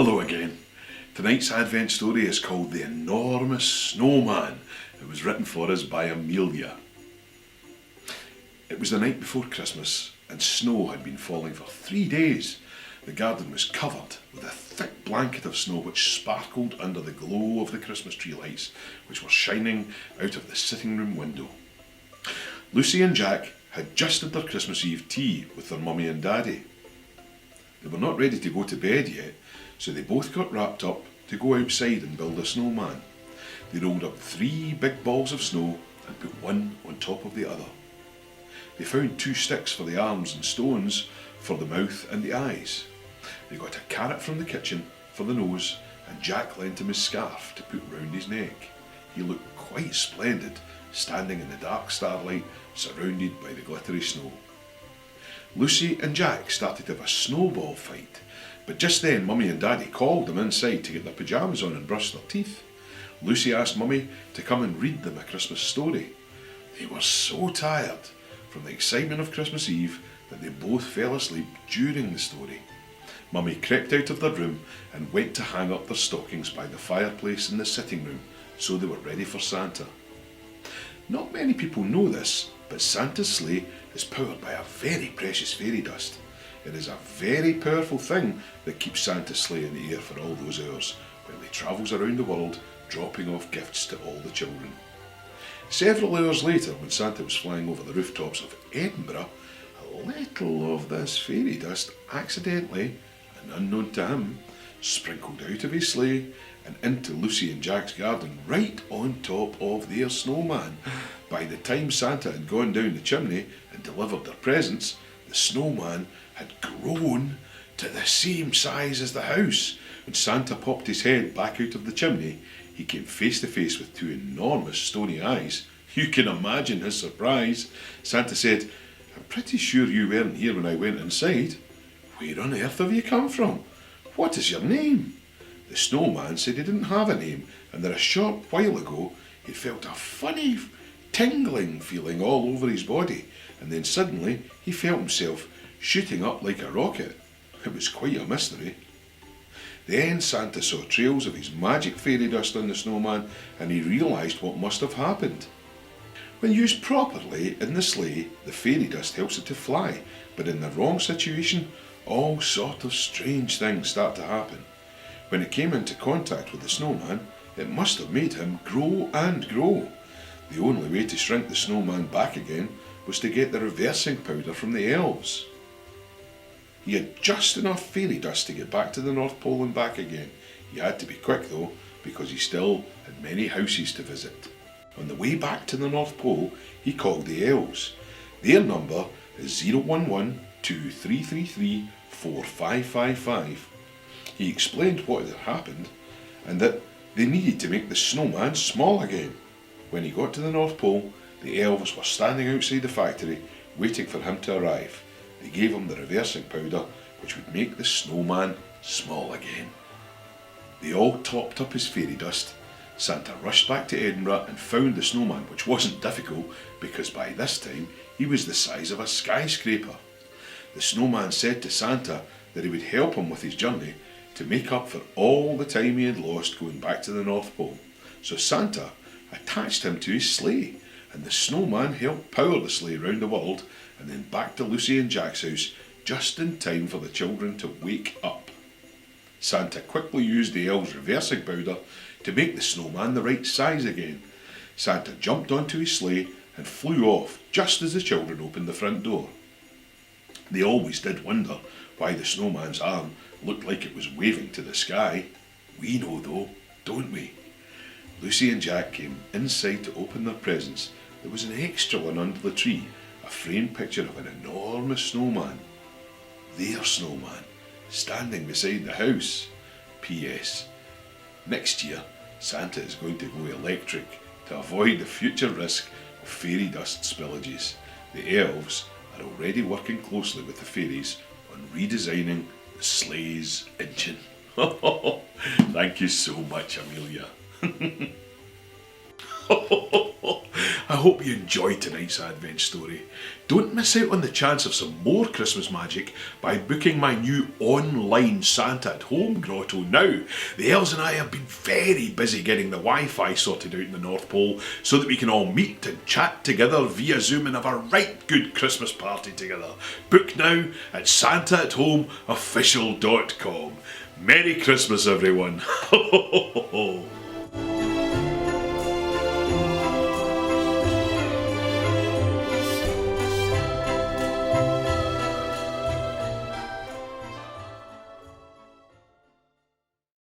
Hello again. Tonight's Advent story is called The Enormous Snowman. It was written for us by Amelia. It was the night before Christmas and snow had been falling for 3 days. The garden was covered with a thick blanket of snow which sparkled under the glow of the Christmas tree lights which were shining out of the sitting room window. Lucy and Jack had just had their Christmas Eve tea with their mummy and daddy. They were not ready to go to bed yet, so they both got wrapped up to go outside and build a snowman. They rolled up 3 big balls of snow and put one on top of the other. They found 2 sticks for the arms and stones for the mouth and the eyes. They got a carrot from the kitchen for the nose, and Jack lent him his scarf to put round his neck. He looked quite splendid, standing in the dark starlight, surrounded by the glittery snow. Lucy and Jack started to have a snowball fight, but just then Mummy and Daddy called them inside to get their pyjamas on and brush their teeth. Lucy asked Mummy to come and read them a Christmas story. They were so tired from the excitement of Christmas Eve that they both fell asleep during the story. Mummy crept out of their room and went to hang up their stockings by the fireplace in the sitting room so they were ready for Santa. Not many people know this, but Santa's sleigh is powered by a very precious fairy dust. It is a very powerful thing that keeps Santa's sleigh in the air for all those hours while he travels around the world dropping off gifts to all the children. Several hours later, when Santa was flying over the rooftops of Edinburgh, a little of this fairy dust accidentally, and unknown to him, sprinkled out of his sleigh and into Lucy and Jack's garden right on top of their snowman. By the time Santa had gone down the chimney and delivered their presents, the snowman had grown to the same size as the house. When Santa popped his head back out of the chimney, he came face to face with 2 enormous stony eyes. You can imagine his surprise. Santa said, "I'm pretty sure you weren't here when I went inside. Where on earth have you come from? What is your name?" The snowman said he didn't have a name, and that a short while ago he felt a funny tingling feeling all over his body, and then suddenly he felt himself shooting up like a rocket. It was quite a mystery. Then Santa saw trails of his magic fairy dust on the snowman, and he realised what must have happened. When used properly in the sleigh, the fairy dust helps it to fly, but in the wrong situation, all sort of strange things start to happen. When it came into contact with the snowman, it must have made him grow and grow. The only way to shrink the snowman back again was to get the reversing powder from the elves. He had just enough fairy dust to get back to the North Pole and back again. He had to be quick though, because he still had many houses to visit. On the way back to the North Pole, he called the elves. Their number is 011-2333-4555. He explained what had happened and that they needed to make the snowman small again. When he got to the North Pole, the elves were standing outside the factory waiting for him to arrive. They gave him the reversing powder which would make the snowman small again. They all topped up his fairy dust. Santa rushed back to Edinburgh and found the snowman, which wasn't difficult because by this time he was the size of a skyscraper. The snowman said to Santa that he would help him with his journey to make up for all the time he had lost going back to the North Pole. So Santa attached him to his sleigh, and the snowman helped power the sleigh round the world and then back to Lucy and Jack's house just in time for the children to wake up. Santa quickly used the elves' reversing powder to make the snowman the right size again. Santa jumped onto his sleigh and flew off just as the children opened the front door. They always did wonder why the snowman's arm looked like it was waving to the sky. We know though, don't we? Lucy and Jack came inside to open their presents. There was an extra one under the tree, a framed picture of an enormous snowman. Their snowman, standing beside the house. P.S. Next year, Santa is going to go electric to avoid the future risk of fairy dust spillages. The elves are already working closely with the fairies on redesigning the sleigh's engine. Thank you so much, Amelia. I hope you enjoyed tonight's Advent story. Don't miss out on the chance of some more Christmas magic by booking my new online Santa at Home grotto now. The elves and I have been very busy getting the Wi-Fi sorted out in the North Pole so that we can all meet and chat together via Zoom and have a right good Christmas party together. Book now at santaathomeofficial.com. Merry Christmas, everyone.